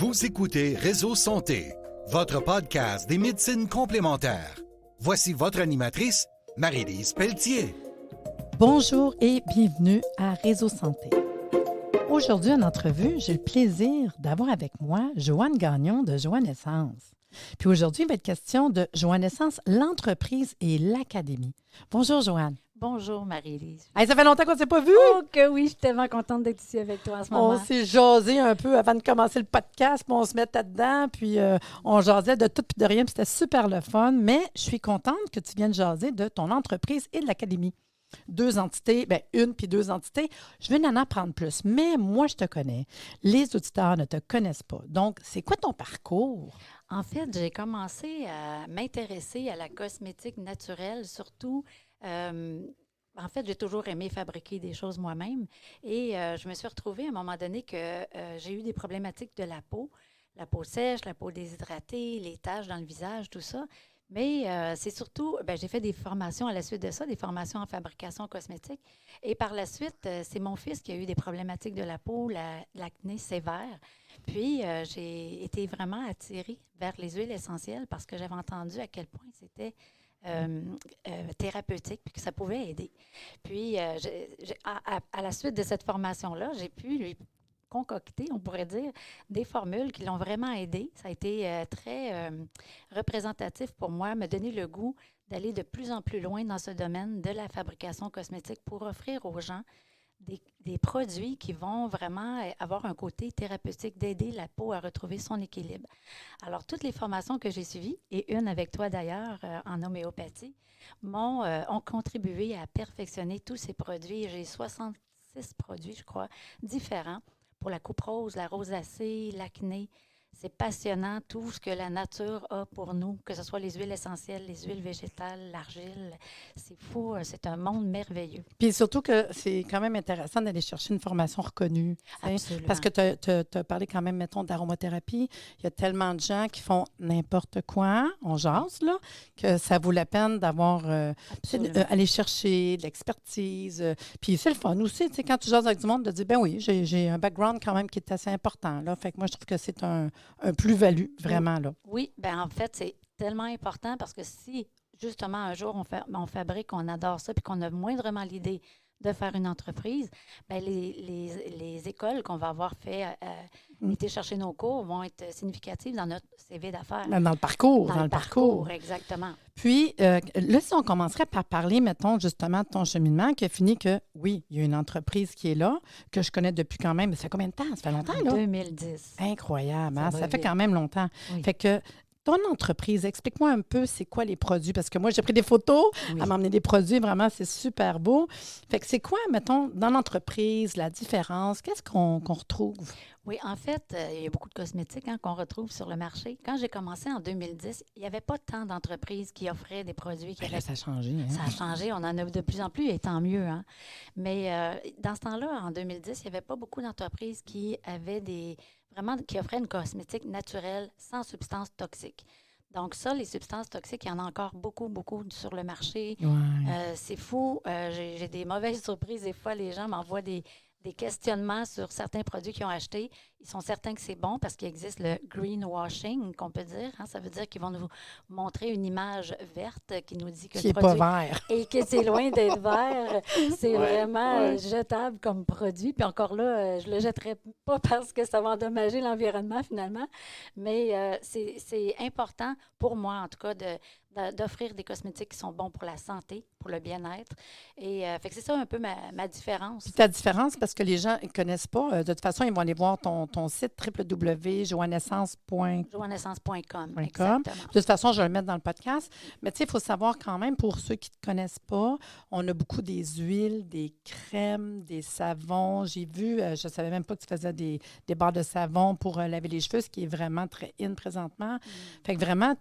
Vous écoutez Réseau Santé, votre podcast des médecines complémentaires. Voici votre animatrice, Marie-Lise Pelletier. Bonjour et bienvenue à Réseau Santé. Aujourd'hui, en entrevue, j'ai le plaisir d'avoir avec moi Joanne Gagnon de Joannescence. Puis aujourd'hui, il va être question de Joannescence, l'entreprise et l'académie. Bonjour, Joanne. Bonjour, Marie-Lise. Hey, ça fait longtemps qu'on ne s'est pas vu. Oh que oui, je suis tellement contente d'être ici avec toi en ce moment. On s'est jasé un peu avant de commencer le podcast, puis on se mettait dedans, puis on jasait de tout puis de rien, puis c'était super le fun. Mais je suis contente que tu viennes jaser de ton entreprise et de l'académie. Deux entités, bien une puis deux entités. Je veux en apprendre plus, mais moi, je te connais. Les auditeurs ne te connaissent pas. Donc, c'est quoi ton parcours? En fait, j'ai commencé à m'intéresser à la cosmétique naturelle, surtout. En fait, j'ai toujours aimé fabriquer des choses moi-même et je me suis retrouvée à un moment donné que j'ai eu des problématiques de la peau sèche, la peau déshydratée, les taches dans le visage, tout ça. Mais c'est surtout, j'ai fait des formations à la suite de ça, des formations en fabrication cosmétique. Et par la suite, c'est mon fils qui a eu des problématiques de la peau, l'acné sévère. Puis, j'ai été vraiment attirée vers les huiles essentielles parce que j'avais entendu à quel point c'était thérapeutique puis que ça pouvait aider. Puis, à la suite de cette formation-là, j'ai pu lui concocter, on pourrait dire, des formules qui l'ont vraiment aidé. Ça a été très représentatif pour moi, me donner le goût d'aller de plus en plus loin dans ce domaine de la fabrication cosmétique pour offrir aux gens des produits qui vont vraiment avoir un côté thérapeutique, d'aider la peau à retrouver son équilibre. Alors, toutes les formations que j'ai suivies, et une avec toi d'ailleurs en homéopathie, ont contribué à perfectionner tous ces produits. J'ai 66 produits, je crois, différents pour la coupe rose, la rosacée, l'acné. C'est passionnant, tout ce que la nature a pour nous, que ce soit les huiles essentielles, les huiles végétales, l'argile. C'est fou, c'est un monde merveilleux. Puis surtout que c'est quand même intéressant d'aller chercher une formation reconnue. Absolument. Parce que tu as parlé quand même, mettons, d'aromathérapie. Il y a tellement de gens qui font n'importe quoi, on jase, là, que ça vaut la peine d'avoir, aller chercher de l'expertise. Puis c'est le fun aussi, tu sais, quand tu jases avec du monde, de dire, ben oui, j'ai un background quand même qui est assez important, là. Fait que moi, je trouve que c'est un plus-value, vraiment, là. Oui, bien en fait, c'est tellement important parce que si, justement, un jour, on fabrique, on adore ça, puis qu'on a moindrement l'idée de faire une entreprise, bien, les écoles qu'on va avoir fait été chercher nos cours vont être significatives dans notre CV d'affaires. Dans le parcours. Dans le parcours, exactement. Puis, là, si on commencerait par parler, mettons, justement, de ton cheminement, qui a fini que, oui, il y a une entreprise qui est là, que je connais depuis quand même, ça fait combien de temps? Ça fait longtemps, là? 2010. Incroyable, hein? Ça fait vite. quand même longtemps. Oui. Fait que ton entreprise, explique-moi un peu c'est quoi les produits, parce que moi, j'ai pris des photos, Oui. elle m'a emmené des produits, vraiment, c'est super beau. Fait que c'est quoi, mettons, dans l'entreprise, la différence? Qu'est-ce qu'on retrouve? Oui, en fait, il y a beaucoup de cosmétiques qu'on retrouve sur le marché. Quand j'ai commencé en 2010, il n'y avait pas tant d'entreprises qui offraient des produits. Ben là, ça a changé. Hein? Ça a changé, on en a de plus en plus, et tant mieux. Hein? Mais dans ce temps-là, en 2010, il n'y avait pas beaucoup d'entreprises qui avaient qui offraient une cosmétique naturelle sans substances toxiques. Donc ça, les substances toxiques, il y en a encore beaucoup, beaucoup sur le marché. Ouais. C'est fou. J'ai des mauvaises surprises. Des fois, les gens m'envoient des questionnements sur certains produits qu'ils ont achetés. Ils sont certains que c'est bon parce qu'il existe le greenwashing, qu'on peut dire. Hein? Ça veut dire qu'ils vont nous montrer une image verte qui nous dit que Qui le n'est pas produit vert. et que c'est loin d'être vert. C'est vraiment jetable comme produit. Puis encore là, je ne le jetterai pas parce que ça va endommager l'environnement finalement. Mais c'est important pour moi, en tout cas, d'offrir des cosmétiques qui sont bons pour la santé, pour le bien-être. Et fait que c'est ça un peu ma différence. Puis ta différence, parce que les gens ne connaissent pas, de toute façon, ils vont aller voir ton site www.joannescence.com. Joannescence.com, exactement. De toute façon, je vais le mettre dans le podcast. Mais tu sais, il faut savoir quand même, pour ceux qui ne te connaissent pas, on a beaucoup des huiles, des crèmes, des savons. J'ai vu, je ne savais même pas que tu faisais des barres de savon pour laver les cheveux, ce qui est vraiment très in présentement. Fait que vraiment,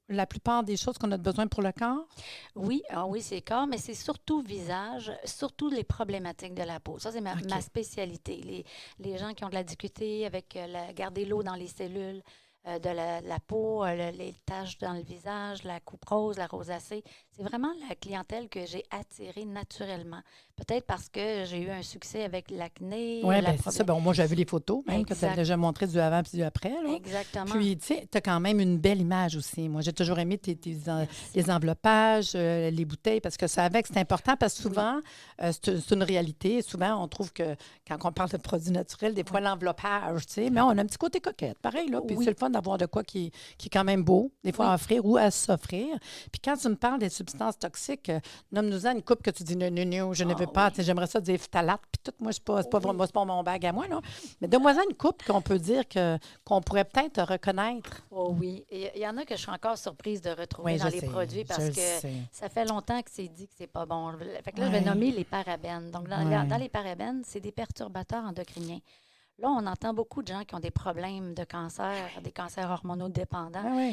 la plupart des choses qu'on a besoin pour le corps? Oui, oui, c'est corps, mais c'est surtout visage, surtout les problématiques de la peau. Ça, c'est ma spécialité. Les gens qui ont de la difficulté avec garder l'eau dans les cellules, de la peau, les taches dans le visage, la coupe rose, la rosacée. C'est vraiment la clientèle que j'ai attirée naturellement. Peut-être parce que j'ai eu un succès avec l'acné. Oui, bien, c'est ça. Ben, moi, j'ai vu les photos, même, que tu as déjà montré du avant et du après. Là. Exactement. Puis, tu sais, tu as quand même une belle image aussi. Moi, j'ai toujours aimé les enveloppages, les bouteilles, parce que ça avec, c'est important, parce que souvent, c'est une réalité. Souvent, on trouve que quand on parle de produits naturels, des fois, l'enveloppage, tu sais, mais on a un petit côté coquette, pareil, là. Puis c'est le fun d'avoir de quoi qui est quand même beau, des fois à offrir ou à s'offrir. Puis quand tu me parles des substances toxiques, nomme-nous-en une coupe que tu dis non, je ne veux pas. J'aimerais ça dire phtalate, puis tout, moi, c'est pas vraiment c'est pas mon bag à moi, là. Mais donne-moi-en une coupe qu'on peut dire qu'on pourrait peut-être reconnaître. Oh oui. Il y en a que je suis encore surprise de retrouver dans les produits parce que ça fait longtemps que c'est dit que c'est pas bon. Fait que là, je vais nommer les parabènes. Donc, dans les parabènes, c'est des perturbateurs endocriniens. Là, on entend beaucoup de gens qui ont des problèmes de cancer, des cancers hormonaux dépendants.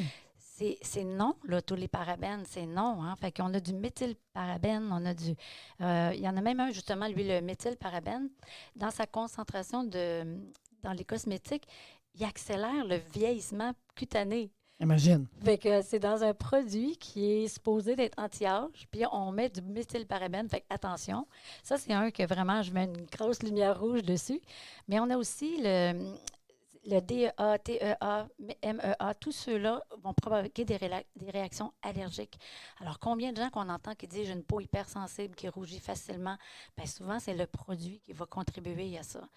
C'est non, là, tous les parabènes, c'est non. Hein? Fait qu'on a du méthylparabène, on a du... il y en a même un, justement, lui, le méthylparabène. Dans sa concentration dans les cosmétiques, il accélère le vieillissement cutané. Imagine. Fait que c'est dans un produit qui est supposé d'être anti-âge, puis on met du méthylparabène. Fait que attention. Ça, c'est un que vraiment, je mets une grosse lumière rouge dessus. Mais on a aussi le DEA, TEA, MEA, tous ceux-là vont provoquer des réactions allergiques. Alors, combien de gens qu'on entend qui disent « j'ai une peau hypersensible, qui rougit facilement », bien souvent, c'est le produit qui va contribuer à ça.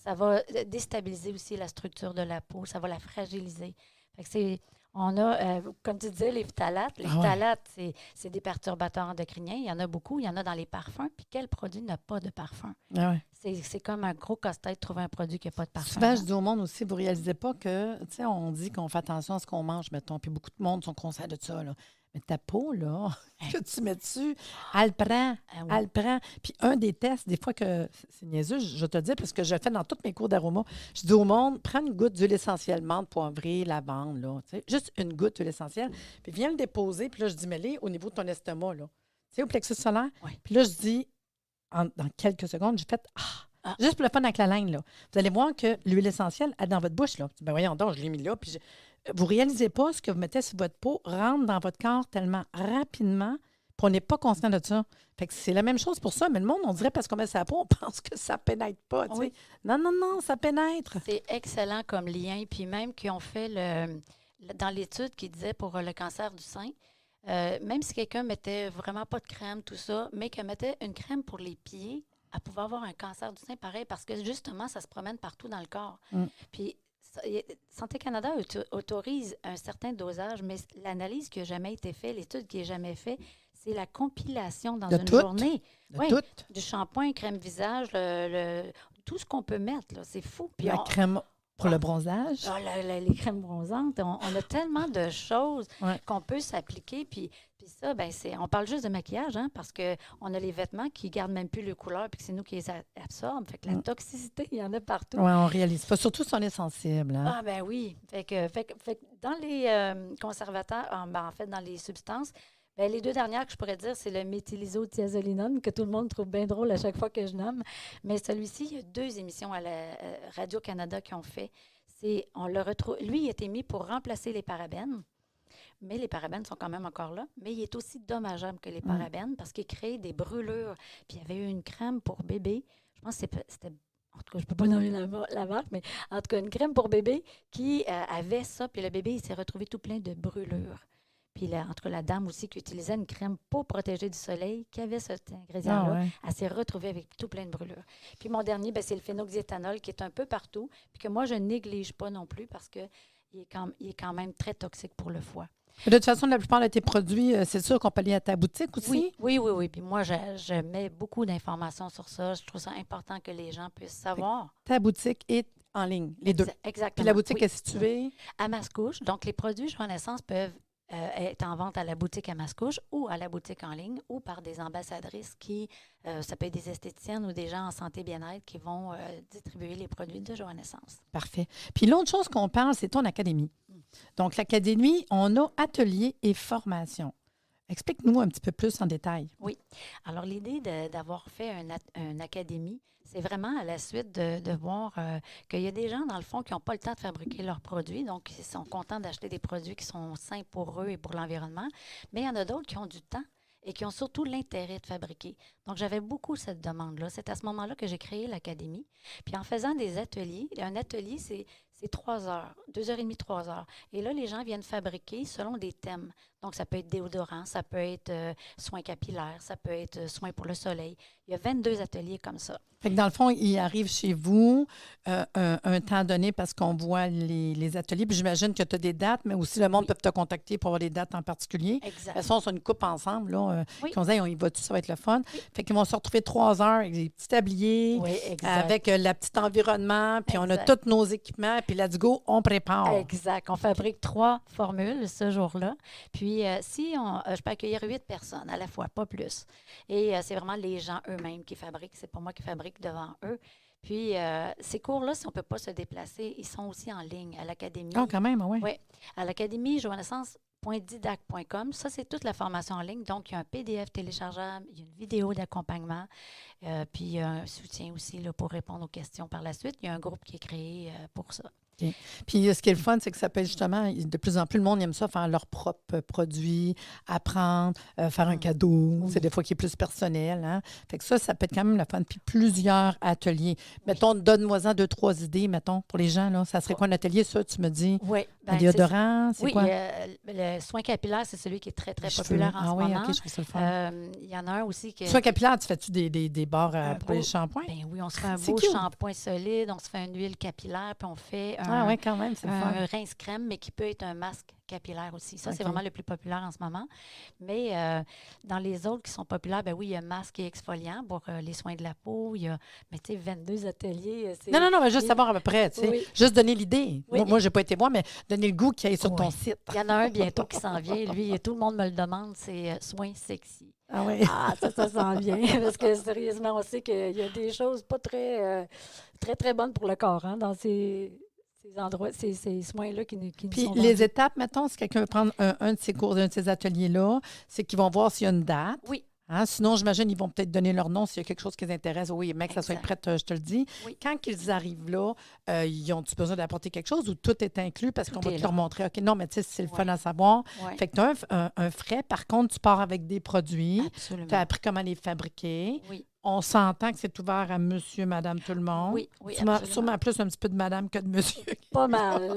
Ça va déstabiliser aussi la structure de la peau, ça va la fragiliser. Fait que on a, comme tu disais, les phtalates. Les phtalates, c'est des perturbateurs endocriniens. Il y en a beaucoup. Il y en a dans les parfums. Puis quel produit n'a pas de parfum? C'est comme un gros casse-tête de trouver un produit qui n'a pas de parfum. Souvent, je dis au monde aussi, vous ne réalisez pas que, tu sais, on dit qu'on fait attention à ce qu'on mange, mettons, puis beaucoup de monde sont conscients de ça, là. Mais ta peau, là, que tu mets dessus, elle prend, elle prend. Puis un des tests, des fois que, c'est niaiseux, je te le dis, parce que je le fais dans tous mes cours d'aroma, je dis au monde, prends une goutte d'huile essentielle, menthe, poivrée, lavande, là, tu sais, juste une goutte d'huile essentielle, puis viens le déposer, puis là, je dis, mets-les au niveau de ton estomac, là, tu sais, au plexus solaire. Puis là, je dis, dans quelques secondes, j'ai fait, juste pour le fun avec la langue, là. Vous allez voir que l'huile essentielle est dans votre bouche, là. Ben voyons donc, je l'ai mis là, puis vous ne réalisez pas ce que vous mettez sur votre peau rentre dans votre corps tellement rapidement, puis on n'est pas conscient de ça. Fait que c'est la même chose pour ça, mais le monde, on dirait parce qu'on met sa peau, on pense que ça pénètre pas. Tu sais. Non, ça pénètre. C'est excellent comme lien. Puis même qu'ils ont fait dans l'étude qui disait pour le cancer du sein, même si quelqu'un mettait vraiment pas de crème, tout ça, mais qu'elle mettait une crème pour les pieds, elle pouvait avoir un cancer du sein pareil parce que justement, ça se promène partout dans le corps. Puis Santé Canada autorise un certain dosage, mais l'analyse qui n'a jamais été faite, l'étude qui n'est jamais faite, c'est la compilation dans une journée. Du shampoing, crème visage, tout ce qu'on peut mettre, là, c'est fou. Puis crème pour le bronzage. Les crèmes bronzantes, on a tellement de choses qu'on peut s'appliquer. Puis ça, ben on parle juste de maquillage, hein, parce qu'on a les vêtements qui ne gardent même plus leur couleur puis que c'est nous qui les absorbent. Fait que la toxicité, il y en a partout. Oui, on ne réalise pas. Surtout si on est sensible. Hein? Ah, ben oui. Fait que dans les conservateurs, en fait, dans les substances, bien, les deux dernières que je pourrais dire, c'est le méthylisothiazolinone, que tout le monde trouve bien drôle à chaque fois que je nomme. Mais celui-ci, il y a 2 émissions à la Radio-Canada qui ont fait. On le retrouve. Lui, il a été mis pour remplacer les parabènes. Mais les parabènes sont quand même encore là. Mais il est aussi dommageable que les parabènes parce qu'il crée des brûlures. Puis il y avait eu une crème pour bébé. Je pense que c'était... En tout cas, je ne peux pas nommer la marque, mais en tout cas, une crème pour bébé qui avait ça. Puis le bébé, il s'est retrouvé tout plein de brûlures. Puis, en tout cas, la dame aussi qui utilisait une crème pour protéger du soleil, qui avait cet ingrédient-là, elle s'est retrouvée avec tout plein de brûlures. Puis, mon dernier, c'est le phénoxyéthanol qui est un peu partout, puis que moi, je ne néglige pas non plus parce qu'il est quand même très toxique pour le foie. De toute façon, la plupart de tes produits, c'est sûr qu'on peut aller à ta boutique aussi? Oui. Puis moi, je mets beaucoup d'informations sur ça. Je trouve ça important que les gens puissent savoir. Ta boutique est en ligne, les deux. Exactement. Puis la boutique est située? À Mascouche. Donc, les produits Joie-Naissance peuvent est en vente à la boutique à Mascouche ou à la boutique en ligne ou par des ambassadrices qui, ça peut être des esthéticiennes ou des gens en santé bien-être qui vont distribuer les produits de Joie-Naissance. Parfait. Puis l'autre chose qu'on parle, c'est ton académie. Donc, l'académie, on a ateliers et formations. Explique-nous un petit peu plus en détail. Oui. Alors, l'idée d'avoir fait une académie, c'est vraiment à la suite de voir qu'il y a des gens, dans le fond, qui n'ont pas le temps de fabriquer leurs produits. Donc, ils sont contents d'acheter des produits qui sont sains pour eux et pour l'environnement. Mais il y en a d'autres qui ont du temps et qui ont surtout l'intérêt de fabriquer. Donc, j'avais beaucoup cette demande-là. C'est à ce moment-là que j'ai créé l'académie. Puis, en faisant des ateliers, un atelier, c'est 3 heures, 2h30, 3 heures. Et là, les gens viennent fabriquer selon des thèmes. Donc, ça peut être déodorant, ça peut être soins capillaires, ça peut être soins pour le soleil. Il y a 22 ateliers comme ça. Fait que dans le fond, ils arrivent chez vous un temps donné parce qu'on voit les ateliers. Puis j'imagine que tu as des dates, mais aussi le monde peut te contacter pour avoir des dates en particulier. De Exact. toute façon, c'est une coupe ensemble. Là, Oui. qu'on dit, on y va-tu, ça va être le fun. Fait qu'ils vont se retrouver 3 heures avec des petits tabliers, Oui, exact. avec le petit environnement, puis on a Exact. tous nos équipements, puis let's go, on prépare. Exact. On fabrique 3 formules ce jour-là. Puis, je peux accueillir 8 personnes à la fois, pas plus. Et c'est vraiment les gens eux-mêmes qui fabriquent. C'est pas moi qui fabrique devant eux. Puis, ces cours-là, si on ne peut pas se déplacer, ils sont aussi en ligne à l'académie. Ah, quand même, oui. Oui, à l'académie joannaissance.didac.com. Ça, c'est toute la formation en ligne. Donc, il y a un PDF téléchargeable, il y a une vidéo d'accompagnement, puis il y a un soutien aussi là, pour répondre aux questions par la suite. Il y a un groupe qui est créé pour ça. OK. Puis ce qui est le fun, c'est que ça peut être justement, de plus en plus, le monde aime ça, faire leurs propres produits, apprendre, faire un cadeau. Oui. C'est des fois qui est plus personnel. Hein? Fait que ça peut être quand même le fun. Puis plusieurs ateliers. Mettons, donne-moi-en 2, 3 idées, mettons, pour les gens. Là. Ça serait quoi un atelier, ça, tu me dis? Oui. Un déodorant, c'est oui, quoi? le soin capillaire, c'est celui qui est très, très Les cheveux. populaire en ce oui, moment. OK, je trouve ça le fun. Il y en a un aussi que... Soin capillaire, tu fais-tu des barres pour beau- les shampoings? Ben oui, on se fait un C'est beau cute. shampoing solide, on se fait une huile capillaire, puis on fait Ah oui, quand même, c'est le fun. un rince-crème, mais qui peut être un masque capillaire aussi. Ça, c'est OK. vraiment le plus populaire en ce moment. Mais dans les autres qui sont populaires, ben oui, il y a masque et exfoliant pour les soins de la peau. Il y a, mais tu sais, 22 ateliers. Non, mais juste savoir à peu près, tu sais. Oui. Juste donner l'idée. Oui. Moi, je n'ai pas été voir, mais donner le goût qu'il y ait sur ton Oui. site. Il y en a un bientôt qui s'en vient. Lui, tout le monde me le demande, c'est soins sexy. Ah oui. Ah, ça s'en vient. Parce que sérieusement, on sait qu'il y a des choses pas très, très, très bonnes pour le corps hein, dans ces endroits, ces soins-là qui nous Puis sont les vendus. étapes, mettons, si quelqu'un veut prendre un de ces cours, un de ces ateliers-là, c'est qu'ils vont voir s'il y a une date. Oui. Hein? Sinon, j'imagine ils vont peut-être donner leur nom s'il y a quelque chose qui les intéresse. Oui, mec, ça soit Exact. prêt, je te le dis. Oui. Quand ils arrivent là, ils ont-tu besoin d'apporter quelque chose ou tout est inclus parce Tout qu'on va est te là. leur montrer, OK, non, mais tu sais, c'est le fun Ouais. à savoir. Ouais. Fait que tu as un frais. Par contre, tu pars avec des produits. Absolument. Tu as appris comment les fabriquer. Oui, On s'entend que c'est ouvert à monsieur, madame, tout le monde. oui, oui, Sûrement, absolument. sûrement plus un petit peu de madame que de monsieur. Pas mal.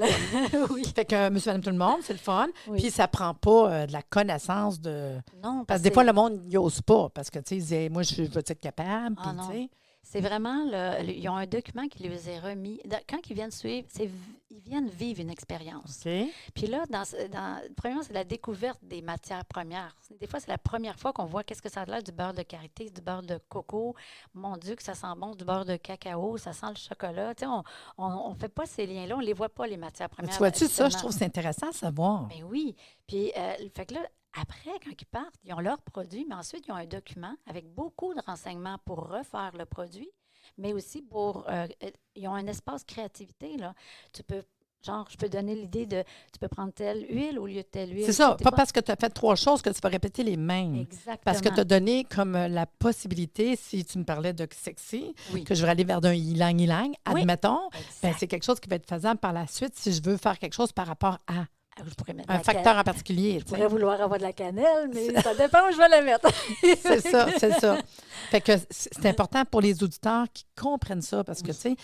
oui. Fait que monsieur, madame, tout le monde, c'est le fun. Oui. Puis ça prend pas de la connaissance de... Non, Parce que des fois, le monde n'ose pas. Parce que, tu sais, ils disaient, moi, je veux être capable. Ah Puis, non. tu sais... c'est vraiment, ils ont un document qui leur est remis. Quand ils viennent suivre, ils viennent vivre une expérience. OK. Puis là, premièrement, c'est la découverte des matières premières. Des fois, c'est la première fois qu'on voit qu'est-ce que ça a l'air du beurre de karité, du beurre de coco. Mon Dieu, que ça sent bon, du beurre de cacao, ça sent le chocolat. Tu sais, on fait pas ces liens-là, on les voit pas, les matières Mais premières. tu vois-tu, ça, je habituellement. trouve que c'est intéressant à savoir. Ben oui. Puis, fait que là, après, quand ils partent, ils ont leur produit, mais ensuite, ils ont un document avec beaucoup de renseignements pour refaire le produit, mais aussi ils ont un espace créativité, là. Tu peux, je peux donner l'idée tu peux prendre telle huile au lieu de telle huile. C'est ça. T'es Pas parce que tu as fait 3 choses que tu vas répéter les mêmes. Exactement. Parce que tu as donné comme la possibilité, si tu me parlais de sexy, Oui. que je veux aller vers d'un ylang-ylang, Oui. admettons, Exact. ben, c'est quelque chose qui va être faisable par la suite si je veux faire quelque chose par rapport à Je pourrais mettre un la facteur cannelle. en particulier. Je tu sais. pourrais vouloir avoir de la cannelle, mais ça dépend où je vais la mettre. C'est ça, c'est ça. Fait que c'est important pour les auditeurs qui comprennent ça parce que, tu sais,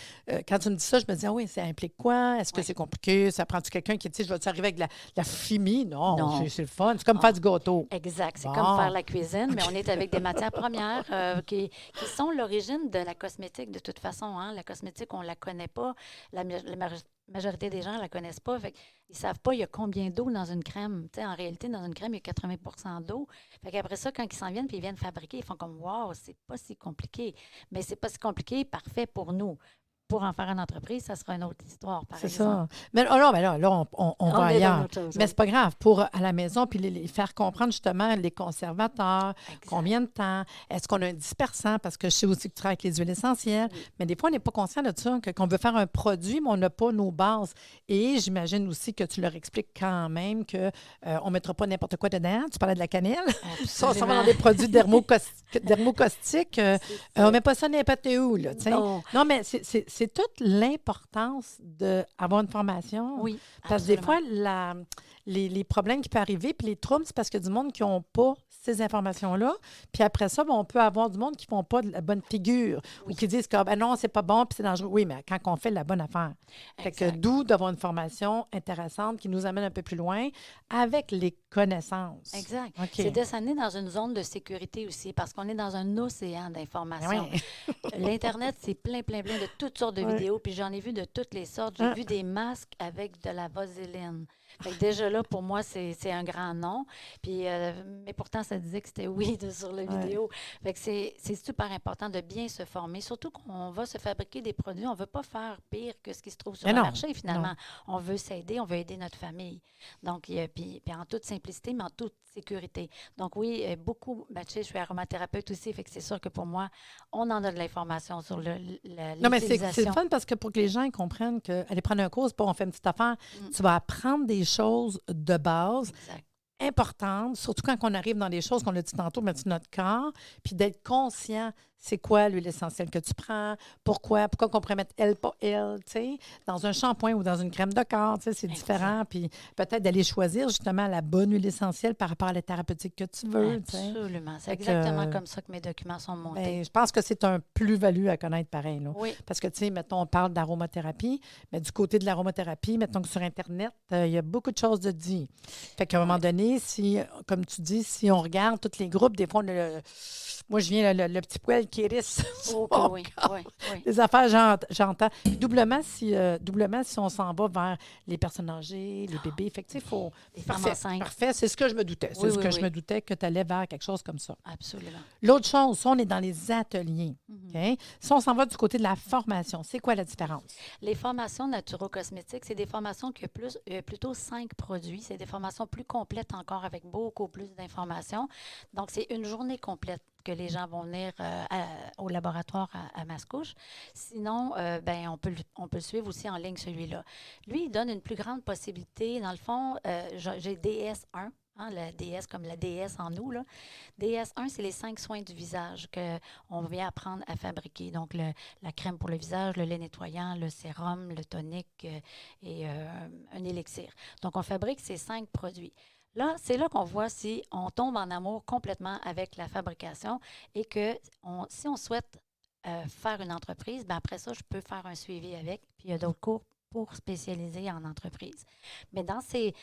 quand tu me dis ça, je me dis, ah oui, ça implique quoi? Est-ce que c'est compliqué? Ça prend-tu quelqu'un qui, tu sais, je vais-tu arriver avec de la fumée? Non, Non. c'est le fun. C'est comme faire du gâteau. Exact. C'est Bon. comme faire la cuisine, mais on est avec des matières premières qui sont l'origine de la cosmétique de toute façon. Hein. La cosmétique, on ne la connaît pas. La majorité des gens ne la connaissent pas. Fait ils ne savent pas il y a combien d'eau dans une crème. Tu sais, en réalité, dans une crème, il y a 80 d'eau. Fait qu'après ça, quand ils s'en viennent puis ils viennent fabriquer, ils font comme « Wow, c'est pas si compliqué. » Mais c'est pas si compliqué, parfait pour nous. pour en faire une entreprise, ça sera une autre histoire, par C'est exemple. ça. Mais là, on va est dans ailleurs. autre chose, Mais oui. c'est pas grave. Pour à la maison, puis les faire comprendre justement les conservateurs, Exact. combien de temps, est-ce qu'on a un dispersant, parce que je sais aussi que tu travailles avec les huiles essentielles, Oui. mais des fois, on n'est pas conscient de ça, qu'on veut faire un produit, mais on n'a pas nos bases. Et j'imagine aussi que tu leur expliques quand même qu'on ne mettra pas n'importe quoi dedans. Tu parlais de la cannelle. Ça, on s'en va dans Absolument. des produits dermocaustiques. C'est On ça. met pas ça n'importe où, là, tu sais. Non. Non, mais c'est toute l'importance d'avoir une formation. Oui, Parce que des absolument. fois, les problèmes qui peuvent arriver, puis les troubles, c'est parce que du monde qui n'ont pas ces informations-là. Puis après ça, ben, on peut avoir du monde qui ne font pas de la bonne figure Oui. ou qui disent que ben non, c'est pas bon, puis c'est dangereux. Oui, mais quand on fait la bonne affaire. Fait que Exact. d'où d'avoir une formation intéressante qui nous amène un peu plus loin avec les connaissances. Exact. OK. C'est de s'amener dans une zone de sécurité aussi, parce qu'on est dans un océan d'informations. Oui. L'Internet, c'est plein de toutes sortes de Ouais. vidéos, puis j'en ai vu de toutes les sortes. J'ai Ah. vu des masques avec de la vaseline. Fait que déjà là, pour moi, c'est un grand nom. Puis, mais pourtant, ça disait que c'était oui sur la Ouais. vidéo. Fait que c'est super important de bien se former, surtout qu'on va se fabriquer des produits. On ne veut pas faire pire que ce qui se trouve sur Mais le non, marché, finalement. On veut s'aider, on veut aider notre famille. Donc, puis en toute simplicité, mais en toute sécurité. Donc, oui, beaucoup, ben, tu sais, je suis aromathérapeute aussi, fait que c'est sûr que pour moi, on en a de l'information sur Non, mais c'est l'utilisation. le fun parce que pour que les gens ils comprennent qu'aller prendre un cours, c'est pas on fait une petite affaire. Mm. Tu vas apprendre des choses de base Exact. importantes, surtout quand on arrive dans des choses qu'on a dit tantôt, mettre sur notre corps, puis d'être conscient, c'est quoi l'huile essentielle que tu prends, pourquoi qu'on pourrait mettre elle, pas elle, tu sais, dans un shampoing ou dans une crème de corps, tu sais, c'est Exact. différent, puis peut-être d'aller choisir justement la bonne huile essentielle par rapport à la thérapeutique que tu veux, tu sais. Absolument. C'est Fait que, exactement comme ça que mes documents sont montés. Ben, je pense que c'est un plus-value à connaître pareil, là. Oui, Parce que, tu sais, mettons, on parle d'aromathérapie, mais du côté de l'aromathérapie, mettons que sur Internet, il y a beaucoup de choses de dit. Fait qu'à un moment donné, si, comme tu dis, si on regarde tous les groupes, des fois, on a moi, je viens le petit poil qui hérisse. oh, Oh, que oui, oui, oui. Les affaires, j'entends. Puis doublement, si on s'en va vers les personnes âgées, les bébés. Fait que, tu sais, il faut... Les femmes Parfait, enceintes. parfait. C'est ce que je me doutais. C'est Oui, ce oui, que je oui. me doutais que tu allais vers quelque chose comme ça. Absolument. L'autre chose, ça, on est dans les ateliers. Mhm. OK? Si on s'en va du côté de la formation, c'est quoi la différence? Les formations naturo-cosmétiques, c'est des formations qui ont plutôt 5 produits. C'est des formations plus complètes encore avec beaucoup plus d'informations. Donc, c'est une journée complète que les gens vont venir au laboratoire à Mascouche. Sinon, ben, on peut le suivre aussi en ligne, celui-là. Lui, il donne une plus grande possibilité. Dans le fond, j'ai DS1. Hein, la DS comme la déesse en nous. Là. DS1, c'est les 5 soins du visage qu'on vient apprendre à fabriquer. Donc, la crème pour le visage, le lait nettoyant, le sérum, le tonique et un élixir. Donc, on fabrique ces 5 produits. Là, c'est là qu'on voit si on tombe en amour complètement avec la fabrication et que si on souhaite faire une entreprise, bien après ça, je peux faire un suivi avec. Puis, il y a d'autres cours pour spécialiser en entreprise. Mais dans ces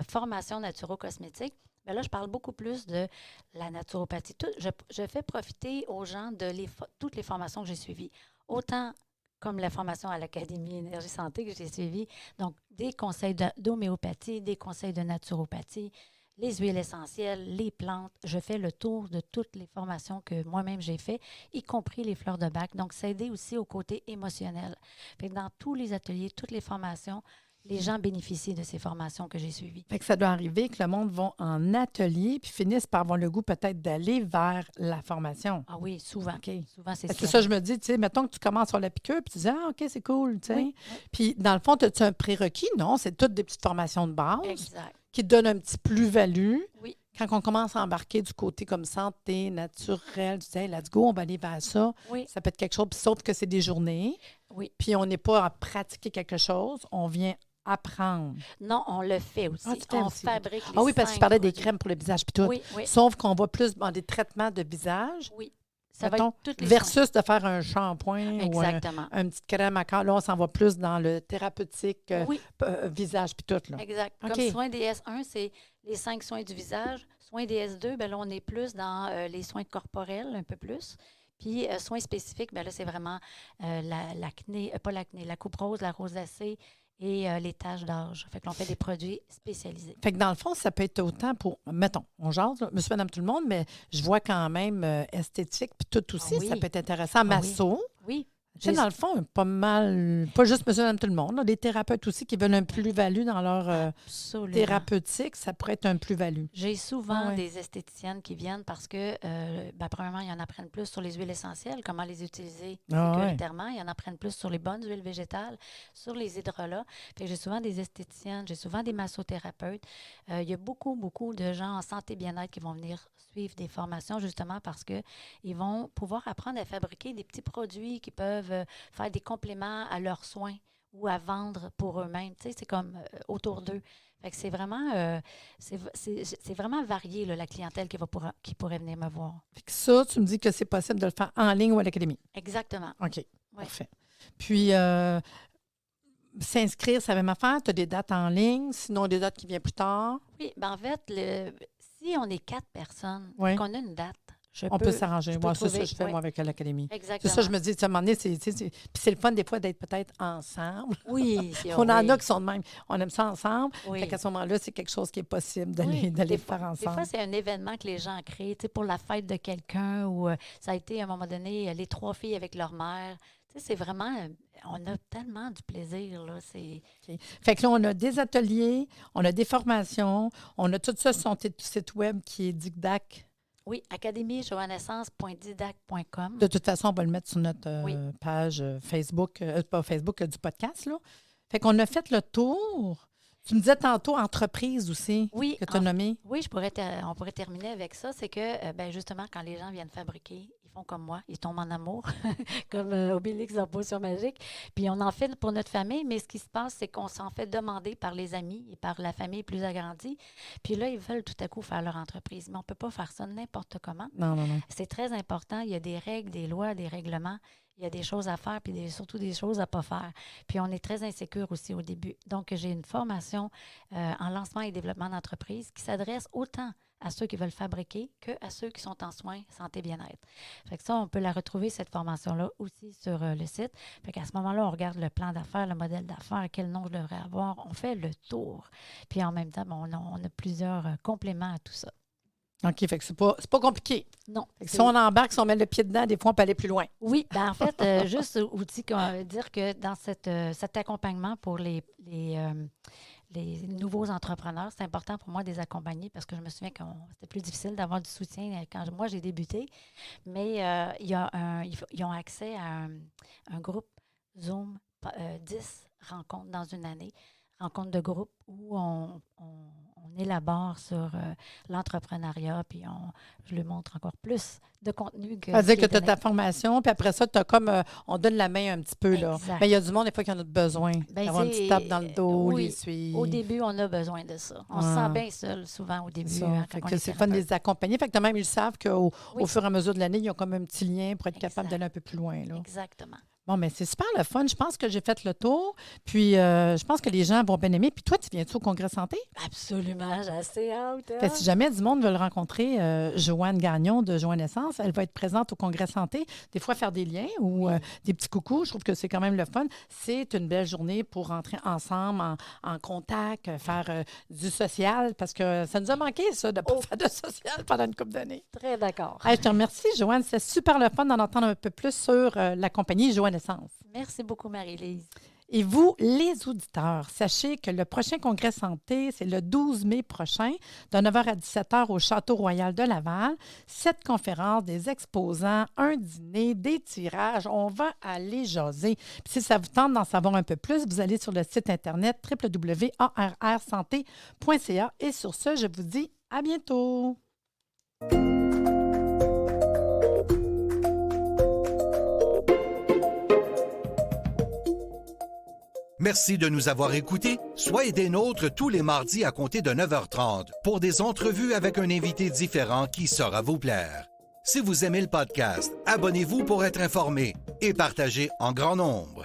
formations naturo-cosmétiques, bien là, je parle beaucoup plus de la naturopathie. Je fais profiter aux gens de toutes les formations que j'ai suivies. Autant comme la formation à l'Académie Énergie Santé que j'ai suivie. Donc, des conseils d'homéopathie, des conseils de naturopathie, les huiles essentielles, les plantes. Je fais le tour de toutes les formations que moi-même j'ai fait, y compris les fleurs de bac. Donc, ça aide aussi au côté émotionnel. Fait que dans tous les ateliers, toutes les formations, les gens bénéficient de ces formations que j'ai suivies. Fait que ça doit arriver que le monde va en atelier puis finisse par avoir le goût peut-être d'aller vers la formation. Ah oui, souvent. OK. Souvent, c'est C'est ça. ça, je me dis, tu sais, mettons que tu commences sur la piqûre puis tu dis, ah, OK, c'est cool, tu sais. Oui, Puis, dans le fond, as-tu un prérequis? Non, c'est toutes des petites formations de base exact. qui te donnent un petit plus-value. Oui. Quand on commence à embarquer du côté comme santé, naturel, tu dis, hey, let's go, on va aller vers ça. Oui, Ça peut être quelque chose, puis sauf que c'est des journées. oui. Puis, on n'est pas à pratiquer quelque chose, on vient apprendre. Non, on le fait aussi. Ah, tu fais On aussi. fabrique les Ah oui, parce que tu 5 parlais des produits. crèmes pour le visage puis tout. Oui, oui, Sauf qu'on va plus dans des traitements de visage oui. Ça va mettons, être toutes les soins. versus de faire un shampoing ou Exactement. un petit crème à corps. Là, on s'en va plus dans le thérapeutique Oui, visage puis tout. Là. exact. OK. Comme soin DS1, c'est les 5 soins du visage. Soin DS2, bien là, on est plus dans les soins corporels, un peu plus. Puis, soins spécifiques, bien là, c'est vraiment l'acné, pas l'acné, la coupe rose, la rosacée et les taches d'âge. Fait que l'on fait des produits spécialisés. Fait que dans le fond, ça peut être autant pour, mettons, on jase, là, monsieur, madame, tout le monde, mais je vois quand même esthétique puis tout aussi, Ah oui. ça peut être intéressant. Ah oui. Masso, Oui, Tu sais, dans le fond, pas mal, pas juste monsieur, madame, tout le monde. Là, des thérapeutes aussi qui veulent un plus-value dans leur thérapeutique, ça pourrait être un plus-value. J'ai souvent des esthéticiennes qui viennent parce que, premièrement, ils en apprennent plus sur les huiles essentielles, comment les utiliser sécuritairement. Ils en apprennent plus sur les bonnes huiles végétales, sur les hydrolats. Fait que j'ai souvent des esthéticiennes, j'ai souvent des massothérapeutes. Il y a beaucoup, beaucoup de gens en santé bien-être qui vont venir suivre des formations justement parce qu'ils vont pouvoir apprendre à fabriquer des petits produits qui peuvent faire des compléments à leurs soins ou à vendre pour eux-mêmes. Tu sais, c'est comme autour d'eux. Fait que c'est vraiment, c'est vraiment varié, là, la clientèle qui pourrait venir me voir. Fait que ça, tu me dis que c'est possible de le faire en ligne ou à l'académie? Exactement. OK, parfait. Puis, s'inscrire, ça va m'affaire. Tu as des dates en ligne, sinon des dates qui viennent plus tard? Oui, bien en fait, si on est 4 personnes, qu'on a une date, on peut s'arranger. Moi, c'est ça que je fais, moi, avec l'académie. Exactement. C'est ça, je me dis, à un moment donné, puis c'est le fun des fois d'être peut-être ensemble. Oui. On en a qui sont de même. On aime ça ensemble. Oui. Fait qu'à ce moment-là, c'est quelque chose qui est possible d'aller le faire ensemble. Des fois, c'est un événement que les gens créent, tu sais, pour la fête de quelqu'un ou ça a été, à un moment donné, les 3 filles avec leur mère. Tu sais, c'est vraiment... on a tellement du plaisir, là. Okay. Fait que là, on a des ateliers, on a des formations, on a tout ça sur son site web qui est Dicdac. Oui, academiejoannaissance.didac.com. De toute façon, on va le mettre sur notre page Facebook, pas Facebook, du podcast, là. Fait qu'on a fait le tour. Tu me disais tantôt entreprise aussi, que tu as nommé. Oui, on pourrait terminer avec ça. C'est que, justement, quand les gens viennent fabriquer, ils font comme moi, ils tombent en amour, comme Obélix en potion magique. Puis on en fait pour notre famille, mais ce qui se passe, c'est qu'on s'en fait demander par les amis et par la famille plus agrandie. Puis là, ils veulent tout à coup faire leur entreprise. Mais on ne peut pas faire ça n'importe comment. Non. C'est très important. Il y a des règles, des lois, des règlements. Il y a des choses à faire, puis surtout des choses à ne pas faire. Puis on est très insécure aussi au début. Donc, j'ai une formation en lancement et développement d'entreprise qui s'adresse autant à ceux qui veulent fabriquer qu'à ceux qui sont en soins, santé, bien-être. Fait que ça, on peut la retrouver, cette formation-là, aussi sur le site. Fait qu'à ce moment-là, on regarde le plan d'affaires, le modèle d'affaires, quel nom je devrais avoir. On fait le tour. Puis en même temps, on a plusieurs compléments à tout ça. OK, fait que c'est pas compliqué. Non. Fait que si on embarque, si on met le pied dedans, des fois, on peut aller plus loin. Oui, en fait, juste outil, dire que dans cet accompagnement pour les nouveaux entrepreneurs, c'est important pour moi de les accompagner parce que je me souviens que c'était plus difficile d'avoir du soutien quand moi, j'ai débuté. Mais ils ont accès à un groupe Zoom, 10 rencontres dans une année, rencontres de groupe où on élabore sur l'entrepreneuriat, puis je lui montre encore plus de contenu que... C'est-à-dire que tu as ta formation, puis après ça, tu as comme... on donne la main un petit peu, là. Mais il y a du monde, des fois, qui en a besoin d'avoir une petite tape dans le dos, les suivre. Au début, on a besoin de ça. On se sent bien seul, souvent, au début. C'est fun de les accompagner. Fait que même, ils savent qu'au fur et à mesure de l'année, ils ont comme un petit lien pour être capable d'aller un peu plus loin, là. Exactement. Bon, mais c'est super le fun. Je pense que j'ai fait le tour. Puis, je pense que les gens vont bien aimer. Puis toi, tu viens-tu au Congrès Santé? Absolument. J'ai assez hâte. Fait que si jamais du monde veut le rencontrer, Joanne Gagnon de Joannaissance, elle va être présente au Congrès Santé. Des fois, faire des liens ou des petits coucous. Je trouve que c'est quand même le fun. C'est une belle journée pour rentrer ensemble en contact, faire du social, parce que ça nous a manqué, ça, de ne pas faire de social pendant une couple d'années. Très d'accord. Hey, je te remercie, Joanne. C'est super le fun d'en entendre un peu plus sur la compagnie Joannaissance. Merci beaucoup, Marie-Lise. Et vous, les auditeurs, sachez que le prochain Congrès Santé, c'est le 12 mai prochain, de 9h à 17h au Château Royal de Laval. 7 conférences, des exposants, un dîner, des tirages. On va aller jaser. Puis si ça vous tente d'en savoir un peu plus, vous allez sur le site Internet www.arrsanté.ca. Et sur ce, je vous dis à bientôt. Merci de nous avoir écoutés. Soyez des nôtres tous les mardis à compter de 9h30 pour des entrevues avec un invité différent qui saura vous plaire. Si vous aimez le podcast, abonnez-vous pour être informé et partagez en grand nombre.